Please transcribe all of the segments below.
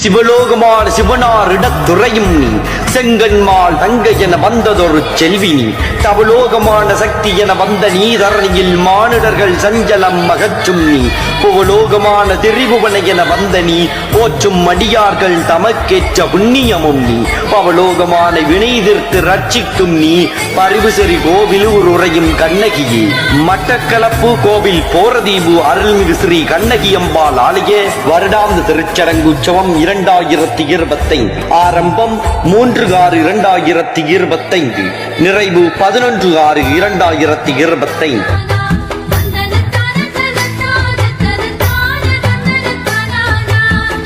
சிவலோகமான சிவனார் இடத்துறையும் நீ செங்கன்மால் தங்க என வந்ததொரு செல்வி நீ தவலோகமான சக்தி என வந்த நீ தரணியில் மானிடர்கள் சஞ்சலம் மகச்சும் நீ புவலோகமான திரிபுவன என வந்த நீ போற்றும் அடியார்கள் தமக்கேற்ற புண்ணியமும் நீ பவலோகமான வினை தீர்த்து ரட்சிக்கும் நீ பரிவுசரி கோவில் உரையும் கண்ணகியே மட்டக்களப்பு கோவில் போரதீபு அருள்மிகு ஸ்ரீ கண்ணகி அம்பாள் ஆலய வருடாந்த திருச்சடங்கு உற்சவம் 2025 ஆரம்பம் 3/6/2025 நிறைவு 11/6/2025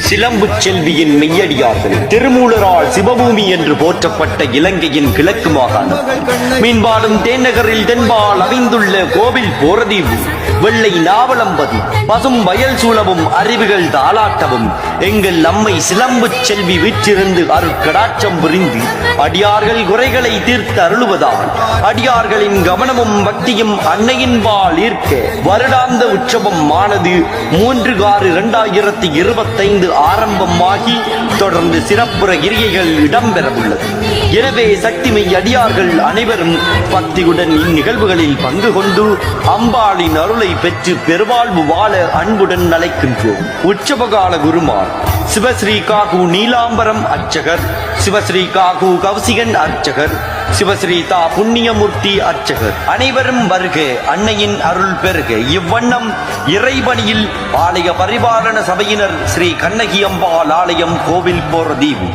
சிலம்பு செல்வியின் மெய்யடியார்கள் திருமூலரால் சிவபூமி என்று போற்றப்பட்ட இலங்கையின் கிழக்கு மாகாணம் மீன்பாடும் தேநகரில் தென்பால் அமைந்துள்ள கோவில் போரதீவு வெள்ளை நாவலம்பதி பசும் வயல் சூழவும் அறிவுகள் தாளாட்டவும் எங்கள் நம்மை சிலம்பு செல்வி வீற்றிருந்து அருட்கடாட்சம் புரிந்து அடியார்கள் குறைகளை தீர்த்து அருளுவதால் அடியார்களின் கவனமும் பக்தியும் அன்னையின்பால் ஈர்க்க வருடாந்த உற்சவம் ஆனது 3/6/2025 ஆரம்பமாகி தொடர்ந்து சிறப்புற கிரியைகள் இடம்பெறவுள்ளது. எனவே சக்திமை அடியார்கள் அனைவரும் பக்தியுடன் இந்நிகழ்வுகளில் பங்கு கொண்டு அம்பாளின் அருளை பெற்று பெருவாழ்வு வாழ அன்புடன் அழைக்கின்றோம். உற்சவகால குருமார் சிவஸ்ரீ காகு நீலாம்பரம் அர்ச்சகர், சிவஸ்ரீ காகு கௌசிகன் அர்ச்சகர், சிவஸ்ரீ தா புண்ணியமூர்த்தி அர்ச்சகர் அனைவரும் வருக, அன்னையின் அருள் பெருக. இவ்வண்ணம் இறைபணியில் ஆலய பரிபாலன சபையினர் ஸ்ரீ கண்ணகி அம்பாள் ஆலயம் கோவில் போரதீவு.